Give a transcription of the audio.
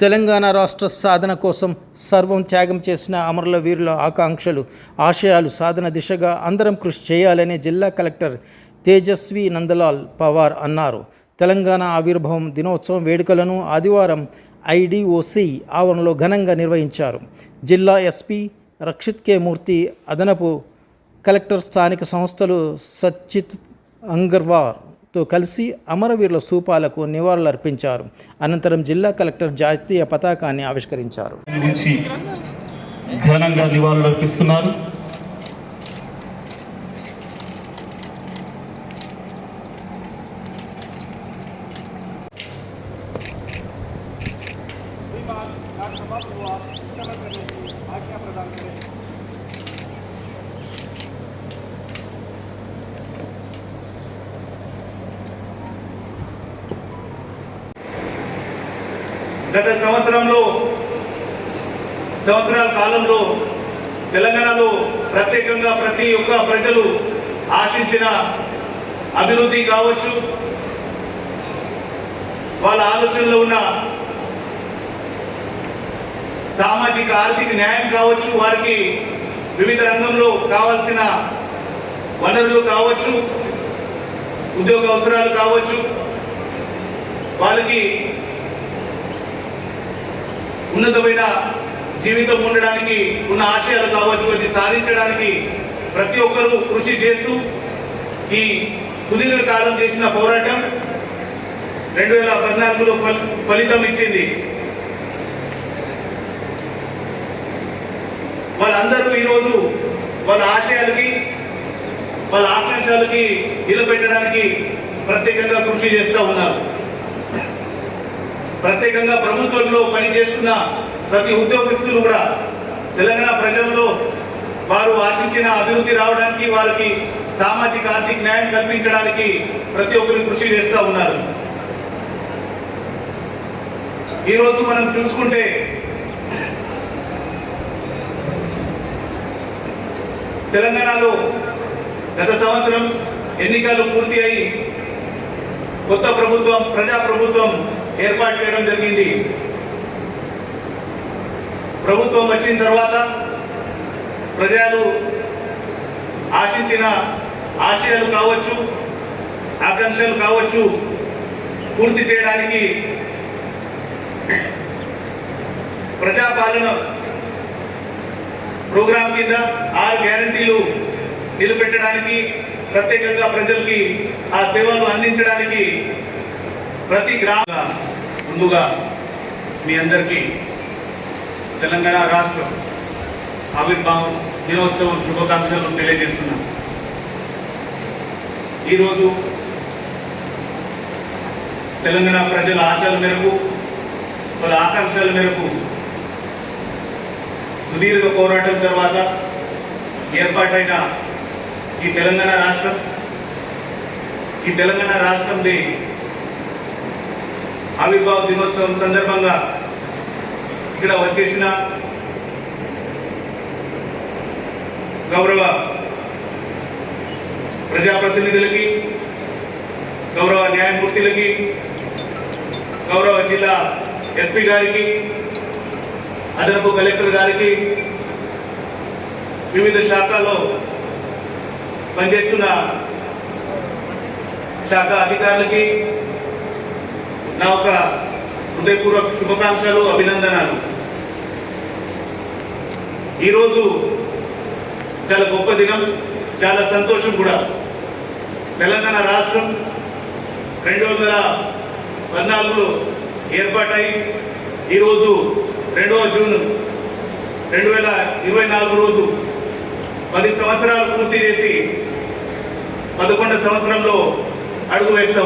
తెలంగాణ రాష్ట్ర సాధన కోసం సర్వం త్యాగం చేసిన అమరుల వీరుల ఆకాంక్షలు ఆశయాలు సాధన దిశగా అందరం కృషి చేయాలని జిల్లా కలెక్టర్ తేజస్వి నందలాల్ పవార్ అన్నారు. తెలంగాణ ఆవిర్భావం దినోత్సవం వేడుకలను ఆదివారం ఐడిఓసి ఆవరణలో ఘనంగా నిర్వహించారు. జిల్లా ఎస్పీ రక్షిత్ కే మూర్తి, అదనపు కలెక్టర్, స్థానిక సంస్థలు సచ్చిత్ అంగర్వార్తో కలిసి అమరవీరుల స్థూపాలకు నివాళులర్పించారు. అనంతరం జిల్లా కలెక్టర్ జాతీయ పతాకాన్ని ఆవిష్కరించారు. ఘనంగా నివాళులర్పిస్తున్నారు. గత సంవత్సరాల కాలంలో తెలంగాణలో ప్రత్యేకంగా ప్రతి ఒక్క ప్రజలు ఆశించిన అభివృద్ధి కావచ్చు, వాళ్ళ ఆలోచనలో ఉన్న సామాజిక ఆర్థిక న్యాయం కావచ్చు, వారికి వివిధ రంగంలో కావాల్సిన వనరులు కావచ్చు, ఉద్యోగ అవసరాలు కావచ్చు, వాళ్ళకి ఉన్నతమైన జీవితం ఉండడానికి ఉన్న ఆశయాలు కావచ్చు, అది సాధించడానికి ప్రతి ఒక్కరూ కృషి చేస్తూ ఈ సుదీర్ఘకాలం చేసిన పోరాటం 2014లో ఫలితం ఇచ్చింది. వాళ్ళందరూ ఈరోజు వాళ్ళ ఆశయాలకి, వాళ్ళ ఆకాంక్షలకి నిలబెట్టడానికి ప్రత్యేకంగా కృషి చేస్తూ ఉన్నారు. ప్రత్యేకంగా ప్రభుత్వంలో పనిచేస్తున్న ప్రతి ఉద్యోగస్తులు కూడా తెలంగాణ ప్రజల్లో వారు ఆశించిన అభివృద్ధి రావడానికి, వారికి సామాజిక ఆర్థిక న్యాయం కల్పించడానికి ప్రతి ఒక్కరు కృషి చేస్తూ ఉన్నారు. ఈరోజు మనం చూసుకుంటే తెలంగాణలో గత సంవత్సరం ఎన్నికలు పూర్తి అయి కొత్త ప్రభుత్వం, ప్రజాప్రభుత్వం ఏర్పాటు చేయడం జరిగింది. ప్రభుత్వం వచ్చిన తర్వాత ప్రజలు ఆశించిన ఆశయాలు కావచ్చు, ఆకాంక్షలు కావచ్చు పూర్తి చేయడానికి ప్రజాపాలన ప్రోగ్రాం కింద 6 గ్యారంటీలు నిలబెట్టడానికి, ప్రత్యేకంగా ప్రజలకి ఆ సేవలు అందించడానికి ప్రతి గ్రామ ముందుగా మీ అందరికీ తెలంగాణ రాష్ట్ర ఆవిర్భావం దినోత్సవం శుభాకాంక్షలు తెలియజేస్తున్నాం. ఈరోజు తెలంగాణ ప్రజల ఆశల మేరకు, వాళ్ళ ఆకాంక్షల మేరకు సుదీర్ఘ పోరాటం తర్వాత ఏర్పాటైన ఈ తెలంగాణ రాష్ట్రంది ఆవిర్భావ దినోత్సవం సందర్భంగా ఇక్కడ వచ్చేసిన గౌరవ ప్రజాప్రతినిధులకి, గౌరవ న్యాయమూర్తులకి, గౌరవ జిల్లా ఎస్పీ గారికి, అదనపు కలెక్టర్ గారికి, వివిధ శాఖల్లో పనిచేస్తున్న శాఖ అధికారులకి నా ఒక హృదయపూర్వక శుభాకాంక్షలు, అభినందనలు. ఈరోజు చాలా గొప్ప దినం, చాలా సంతోషం కూడా. తెలంగాణ రాష్ట్రం 2014లో ఏర్పాటై ఈరోజు 2వ జూన్ 2024 రోజు 10 సంవత్సరాలు పూర్తి చేసి 11వ సంవత్సరంలో అడుగు వేస్తాం.